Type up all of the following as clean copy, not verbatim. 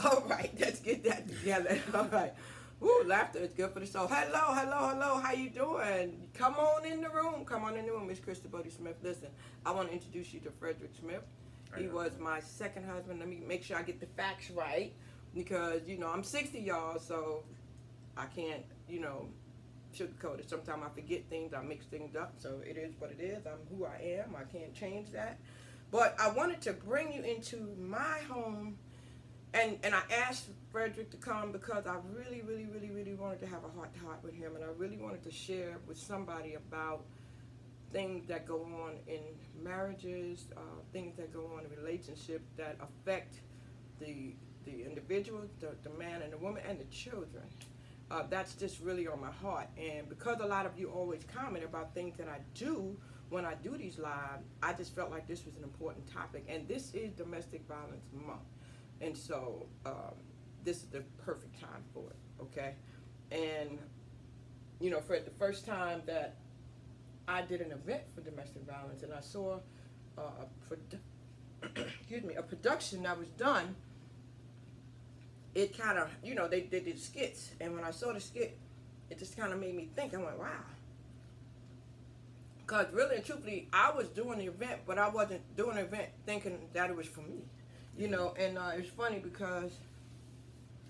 All right, let's get that together. All right. Woo, laughter is good for the soul. Hello, hello, hello. How you doing? Come on in the room. Come on in the room, Miss Krista Bodie Smith. Listen, I want to introduce you to Frederick Smith. He was my second husband. Let me make sure I get the facts right because, I'm 60, y'all, so I can't, sugarcoat it. Sometimes I forget things. I mix things up. So it is what it is. I'm who I am. I can't change that. But I wanted to bring you into my home. And I asked Frederick to come because I really, really, really, really wanted to have a heart-to-heart with him. And I really wanted to share with somebody about things that go on in marriages, things that go on in relationships that affect the individual, the man and the woman, and the children. That's just really on my heart. And because a lot of you always comment about things that I do when I do these live, I just felt like this was an important topic. And this is Domestic Violence Month. And so this is the perfect time for it, okay? And, for the first time that I did an event for domestic violence and I saw a production that was done, it kind of, they did skits. And when I saw the skit, it just kind of made me think. I went, wow. Because really and truthfully, I was doing the event, but I wasn't doing the event thinking that it was for me. And it's funny because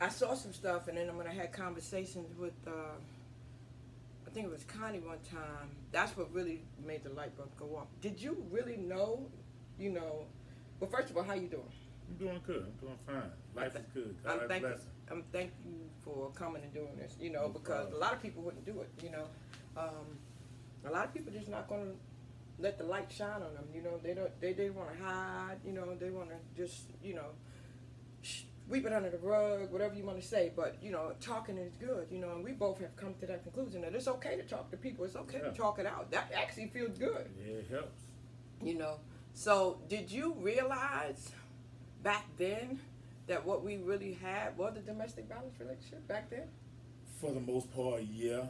I saw some stuff, and then when I had conversations with, I think it was Connie one time, that's what really made the light bulb go off. Did you really know, well, first of all, how you doing? I'm doing good. I'm doing fine. Life is good. God bless it. I'm thank you for coming and doing this, because a lot of people wouldn't do it, a lot of people just not going to let the light shine on them, they want to hide, they want to just, sweep it under the rug, whatever you want to say, but, talking is good, and we both have come to that conclusion that it's okay to talk to people, it's okay to talk it out, that actually feels good. Yeah, it helps. So did you realize back then that what we really had was a domestic violence relationship back then? For the most part, yeah.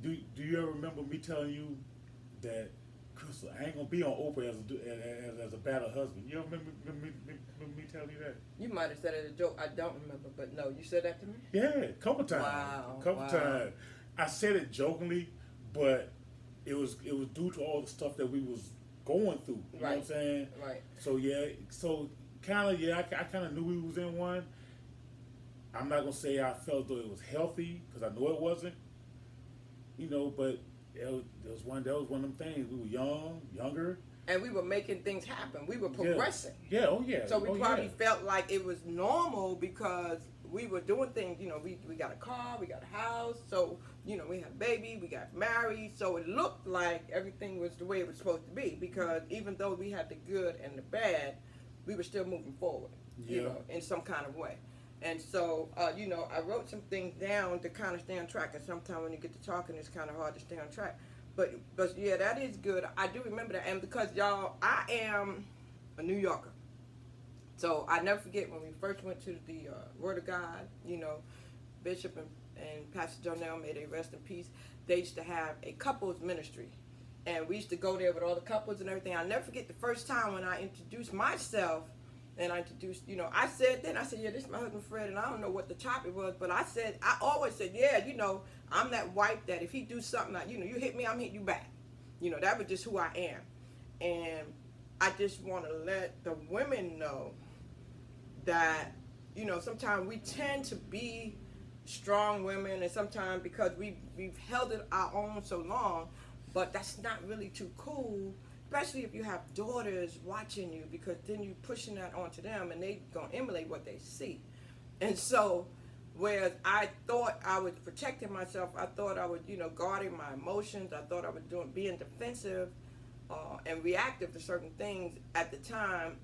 Do you ever remember me telling you that, Crystal, I ain't gonna be on Oprah as a battle husband? You don't remember me telling you that? You might have said it as a joke. I don't remember, but no, you said that to me? Yeah, a couple times. Wow. Times. I said it jokingly, but it was due to all the stuff that we was going through. You know what I'm saying? Right. So yeah, I kind of knew we was in one. I'm not gonna say I felt though it was healthy because I know it wasn't. But that was one of them things. We were younger. And we were making things happen. We were progressing. Yeah, oh yeah. So we probably felt like it was normal because we were doing things, we got a car, we got a house, so, we had a baby, we got married, so it looked like everything was the way it was supposed to be because even though we had the good and the bad, we were still moving forward, in some kind of way. And so, I wrote some things down to kind of stay on track. And sometimes when you get to talking, it's kind of hard to stay on track. But yeah, that is good. I do remember that. And because, y'all, I am a New Yorker. So I never forget when we first went to the Word of God, Bishop and Pastor Jonell, may they rest in peace. They used to have a couples ministry. And we used to go there with all the couples and everything. I'll never forget the first time when I introduced myself. And I introduced, I said, yeah, this is my husband Fred, and I don't know what the topic was, but I always said, yeah, I'm that wife that if he do something like, you hit me, I'm hitting you back. That was just who I am. And I just want to let the women know that, sometimes we tend to be strong women, and sometimes because we've held it our own so long, but that's not really too cool. Especially if you have daughters watching you, because then you're pushing that onto them and they gonna emulate what they see. And so, whereas I thought I was protecting myself, I thought I was, guarding my emotions, I thought I was being defensive and reactive to certain things at the time,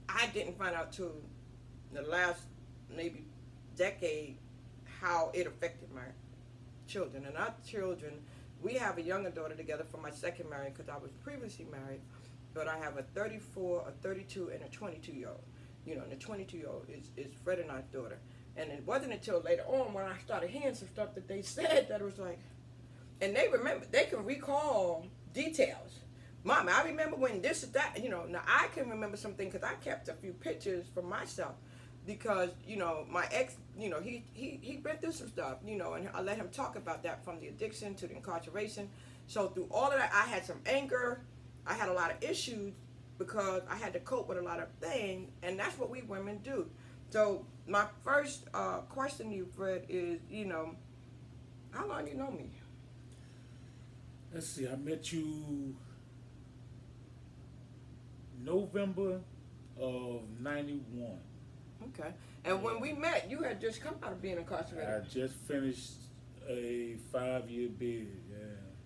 I didn't find out till the last maybe decade how it affected my children. And our children, we have a younger daughter together from my second marriage because I was previously married, but I have a 34, a 32, and a 22-year-old. And the 22-year-old is Fred and I's daughter. And it wasn't until later on when I started hearing some stuff that they said that it was like, and they can recall details. Mom, I remember when this is that, now I can remember something because I kept a few pictures for myself because my ex, he been through some stuff, and I let him talk about that, from the addiction to the incarceration. So through all of that, I had some anger, I had a lot of issues because I had to cope with a lot of things, and that's what we women do. So my first question to you, Fred, is how long you know me? Let's see, I met you November of 91. Okay. And when we met, you had just come out of being incarcerated. I just finished a 5-year bid, yeah.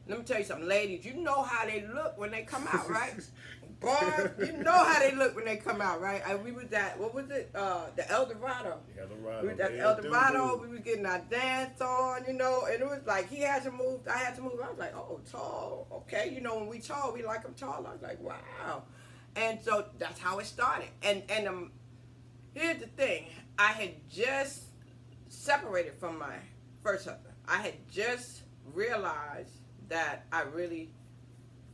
Let me tell you something, ladies. You know how they look when they come out, right? Boy, you know how they look when they come out, right? We was at, what was it? The El Dorado. We was at the El Dorado. We was getting our dance on, and it was like he had to move, I had to move. I was like, oh, tall. Okay, when we tall, we like them tall. I was like, wow. And so that's how it started. And here's the thing. I had just separated from my first husband. I had just realized that I really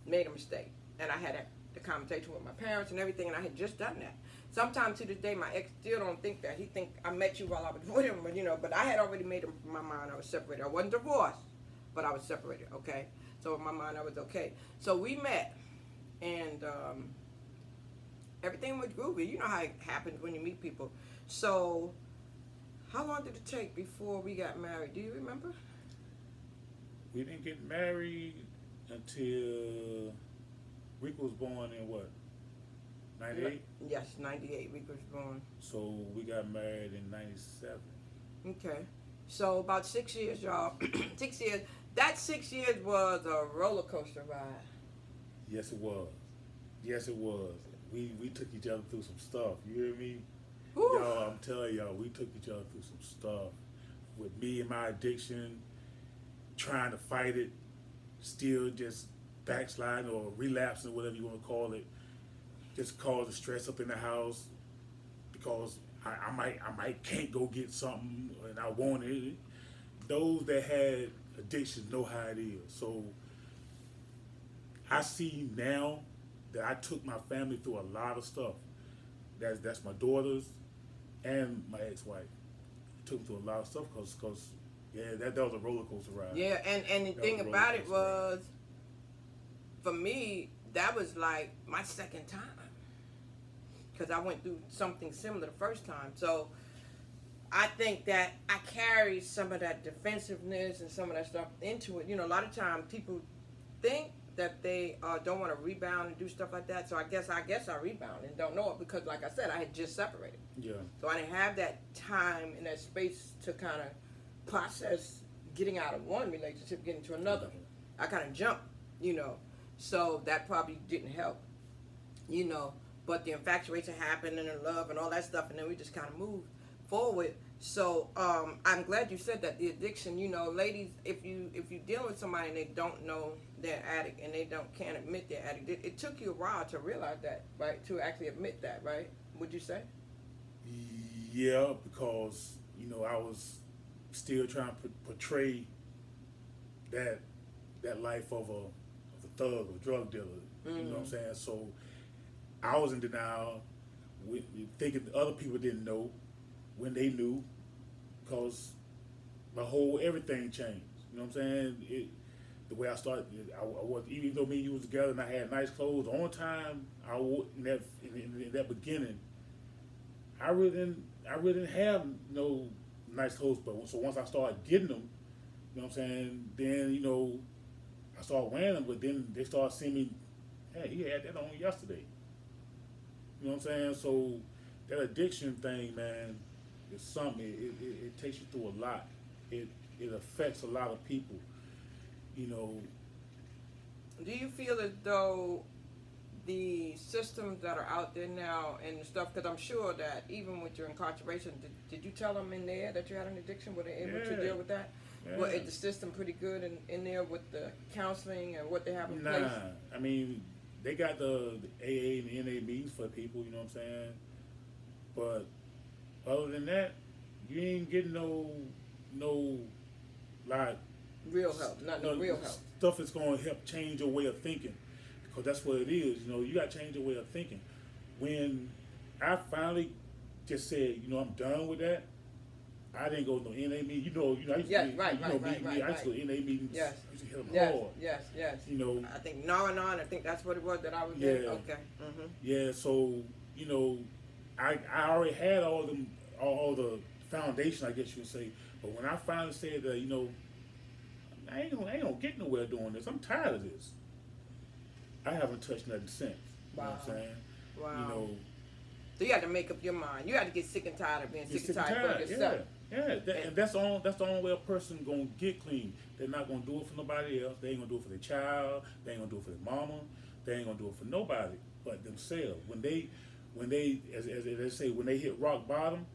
made a mistake. And I had the conversation with my parents and everything, and I had just done that. Sometimes to this day, my ex still don't think that. He think I met you while I was with him, but I had already made up my mind I was separated. I wasn't divorced, but I was separated, okay? So in my mind, I was okay. So we met, and everything was groovy. You know how it happens when you meet people. So how long did it take before we got married? Do you remember? We didn't get married until Rick was born in what? 98? Yes, 98. Rick was born. So we got married in 97. Okay. So about 6 years, y'all. 6 years. That 6 years was a roller coaster ride. Yes, it was. Yes, it was. We took each other through some stuff. You hear me? Whew. Y'all, I'm telling y'all, we took each other through some stuff. With me and my addiction, trying to fight it, still just backsliding or relapsing, whatever you want to call it, just causing stress up in the house because I might can't go get something and I want it. Those that had addiction know how it is. So I see now that I took my family through a lot of stuff. That's my daughters and my ex-wife. Took them through a lot of stuff because that was a roller coaster ride. Yeah, and the thing about it was, for me, that was like my second time. Because I went through something similar the first time. So I think that I carried some of that defensiveness and some of that stuff into it. A lot of times people think that they don't want to rebound and do stuff like that. So I guess I rebound and don't know it because, like I said, I had just separated. Yeah. So I didn't have that time and that space to kind of process getting out of one relationship, getting to another. I kind of jumped, so that probably didn't help, but the infatuation happened and the love and all that stuff, and then we just kind of moved forward. So I'm glad you said that, the addiction, ladies, if you deal with somebody and they don't know they're addict and they can't admit they're addict, it took you a while to realize that, right? To actually admit that, right? Would you say? Yeah, because I was still trying to portray that life of a thug or drug dealer. Mm-hmm. You know what I'm saying? So I was in denial, thinking other people didn't know when they knew, because my whole everything changed. You know what I'm saying? The way I started, I was, even though me and you was together and I had nice clothes on time, in that beginning, I really didn't have no nice clothes, but so once I started getting them, you know what I'm saying, then, I started wearing them, but then they started seeing me, hey, he had that on yesterday. You know what I'm saying? So that addiction thing, man, is something, it takes you through a lot. It affects a lot of people, Do you feel as though the systems that are out there now and stuff, because I'm sure that even with your incarceration, did you tell them in there that you had an addiction? Were they able to deal with that? Yeah. Well, is the system pretty good in there with the counseling and what they have in place? Nah, I mean, they got the AA and NA meetings for people, you know what I'm saying? But other than that, you ain't getting no like real help, no real help. Stuff that's going to help change your way of thinking, because that's what it is. You got to change your way of thinking. When I finally just said, I'm done with that. I didn't go to no NA meeting. I used to Yes, be, right. I used to go to NA meetings. Yes. I used to hit them Yes, hard. yes. I think I think that's what it was that I was in. Okay. Mm-hmm. Yeah, so, I already had all the foundation, I guess you would say. But when I finally said that, I ain't gonna get nowhere doing this. I'm tired of this. I haven't touched nothing since. You know what I'm saying? Wow. So you had to make up your mind. You had to get sick and tired of being sick and tired for yourself. And that's the only way a person gonna get clean. They're not gonna do it for nobody else. They ain't gonna do it for their child. They ain't gonna do it for their mama. They ain't gonna do it for nobody but themselves. When they, as they say, when they hit rock bottom.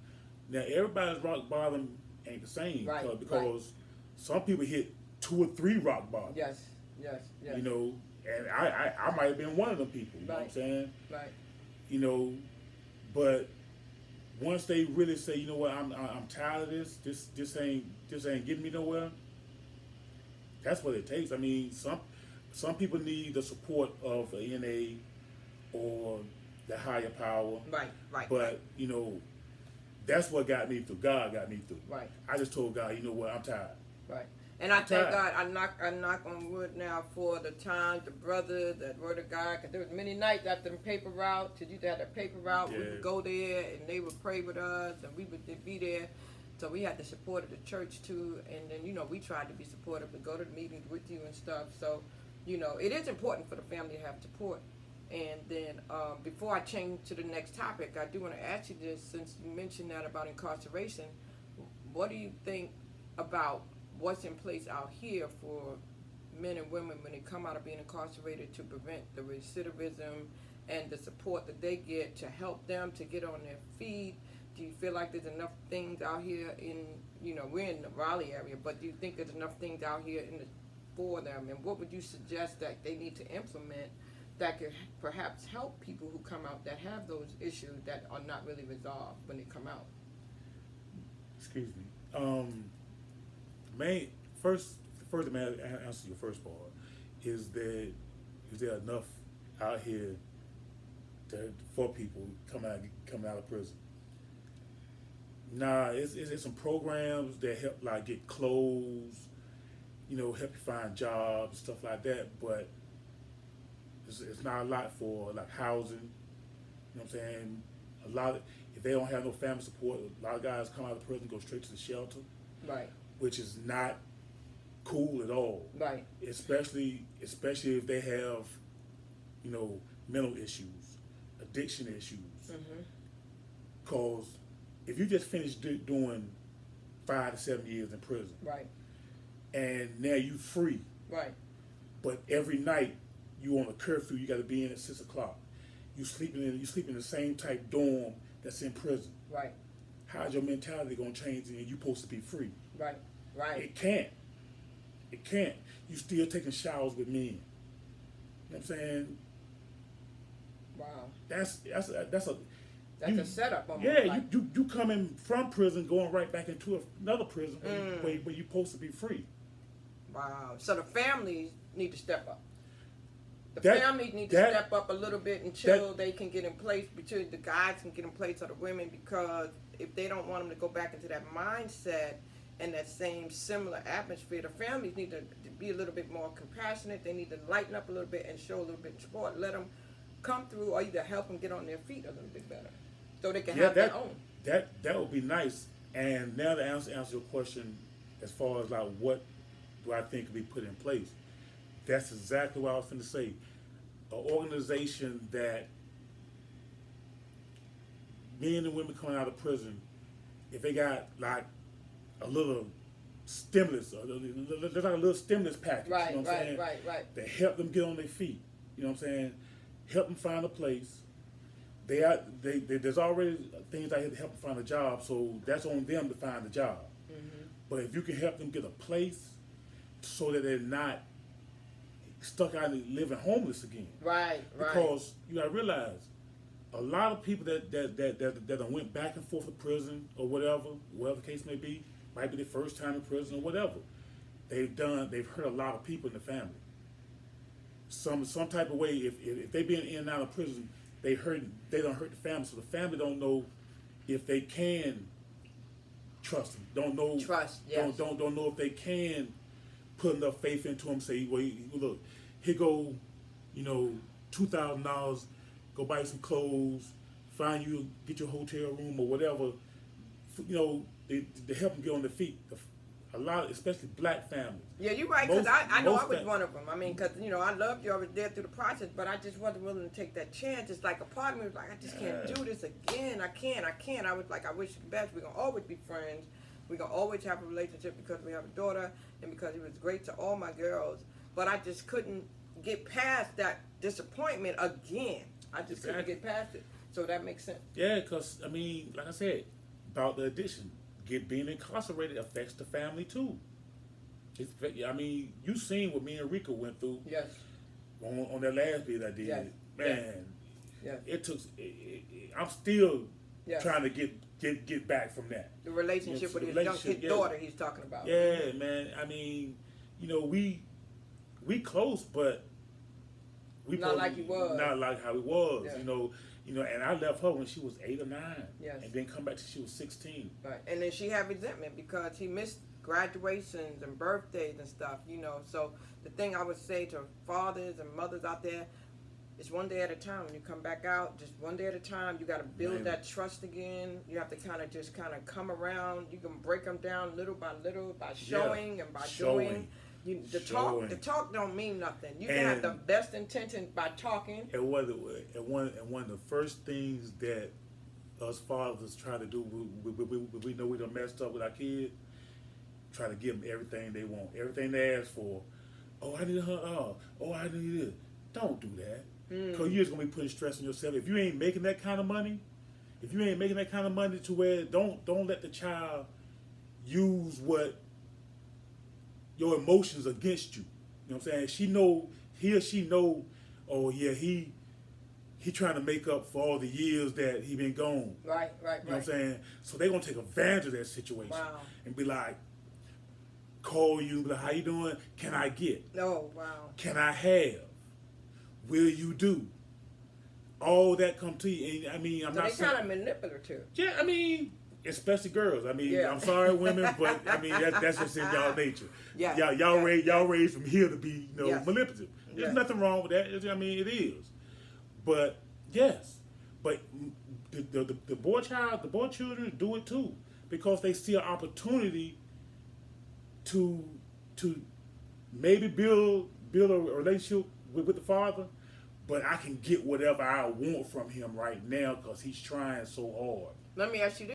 Now everybody's rock bottom ain't the same, because some people hit 2 or 3 rock bottoms. Yes. And I might have been one of them people. You know what I'm saying? Right. But once they really say, you know what, I'm tired of this. This ain't getting me nowhere. That's what it takes. I mean, some people need the support of a NA or the higher power. Right. But that's what got me through. God got me through. Right. I just told God, you know what, I'm tired. Right. And I thank God, I knock on wood now for the time, the brother, that word of God, because there was many nights after the paper route, because you had the paper route, we would go there and they would pray with us and we would be there. So we had the support of the church too, and then, we tried to be supportive and go to the meetings with you and stuff. So, it is important for the family to have support. And then before I change to the next topic, I do want to ask you this, since you mentioned that about incarceration, what do you think about what's in place out here for men and women when they come out of being incarcerated to prevent the recidivism and the support that they get to help them to get on their feet? Do you feel like there's enough things out here we're in the Raleigh area, but do you think there's enough things out here for them? And what would you suggest that they need to implement that could perhaps help people who come out that have those issues that are not really resolved when they come out? Excuse me. First, to answer your first part, is there enough out here for people coming out of prison? Nah, it's some programs that help, like, get clothes, help you find jobs, stuff like that, but it's not a lot for, like, housing. You know what I'm saying? If they don't have no family support, a lot of guys come out of prison, go straight to the shelter. Right. Which is not cool at all. Right. Especially if they have, mental issues, addiction issues. Mm-hmm. Cause if you just finished doing 5 to 7 years in prison, right, and now you free, right, but every night you on a curfew, you got to be in at 6 o'clock. You sleep in the same type dorm that's in prison. right. How's your mentality gonna change? And you supposed to be free. Right. It can't. You still taking showers with men. You know what I'm saying? Wow. That's a setup. Almost, yeah, like. you coming from prison, going right back into another prison where you're supposed to be free. Wow. So the families need to step up. Families need to step up a little bit until they can get in place, between the guys can get in place or the women, because if they don't want them to go back into that mindset and that same similar atmosphere, the families need to be a little bit more compassionate. They need to lighten up a little bit and show a little bit of support. Let them come through, or either help them get on their feet a little bit better, so they can have their own. That would be nice. And now to answer your question, as far as like what do I think could be put in place, that's exactly what I was going to say. An organization that men and women coming out of prison, if they got like a little stimulus, there's like a little stimulus package, right, you know what I'm saying? Right. To help them get on their feet, you know what I'm saying? Help them find a place. There's already things I had to help them find a job, so that's on them to find a job. Mm-hmm. But if you can help them get a place so that they're not stuck out and living homeless again. Right. Because you gotta realize, a lot of people that went back and forth to prison or whatever the case may be, might be their first time in prison or whatever. They've hurt a lot of people in the family. Some type of way, if they been in and out of prison, they don't hurt the family, so the family don't know if they can trust him. Don't know. Trust. Yes. Don't know if they can put enough faith into him. Say, well, look, here go, $2,000. Go buy some clothes. Find you, get your hotel room or whatever. They help them get on their feet. A lot, especially black families. Yeah, you're right, because I know I was one of them. I mean, because, I loved you. I was there through the process, but I just wasn't willing to take that chance. It's like a part of me was like, I just can't do this again. I can't. I was like, I wish you the best. We're going to always be friends. We're going to always have a relationship because we have a daughter and because he was great to all my girls. But I just couldn't get past that disappointment again. I just couldn't get past it. So that makes sense. Yeah, because, like I said, about the addiction. Being incarcerated affects the family too. You seen what me and Rika went through. Yes. On that last bit I did. Yes. Man. Yes. It took. I'm still yes. trying to get back from that. The relationship with his daughter he's talking about. Yeah, man. We close, but we not like he was. Not like how he was. Yeah. And I left her when she was 8 or 9. Yes. And then come back till she was 16. Right. And then she had resentment because he missed graduations and birthdays and stuff, So the thing I would say to fathers and mothers out there, it's one day at a time. When you come back out, just one day at a time. You got to build that trust again. You have to kind of come around. You can break them down little by little by showing and by doing. The talk don't mean nothing. You can have the best intention by talking. And one of the first things that us fathers try to do, we know we done messed up with our kids, try to give them everything they want, everything they ask for. Oh, I need a hug. Oh, I need this. Don't do that. Because you're just going to be putting stress on yourself. If you ain't making that kind of money, to where don't let the child use your emotions against you. You know what I'm saying? He or she know, oh yeah, he trying to make up for all the years that he been gone. Right. You know what I'm saying? So they gonna take advantage of that situation. Wow. And be like, call you, be like, how you doing? Can I get? Oh, wow. Can I have? Will you do? All that come to you. And I'm so not they kind of manipulative. Yeah, especially girls. I'm sorry, women, but that's just in y'all nature. Yeah. Y'all raised from here to be, yes. manipulative. There's nothing wrong with that. It is. But yes, but the boy children do it too because they see an opportunity to maybe build a relationship with the father, but I can get whatever I want from him right now because he's trying so hard. Let me ask you this.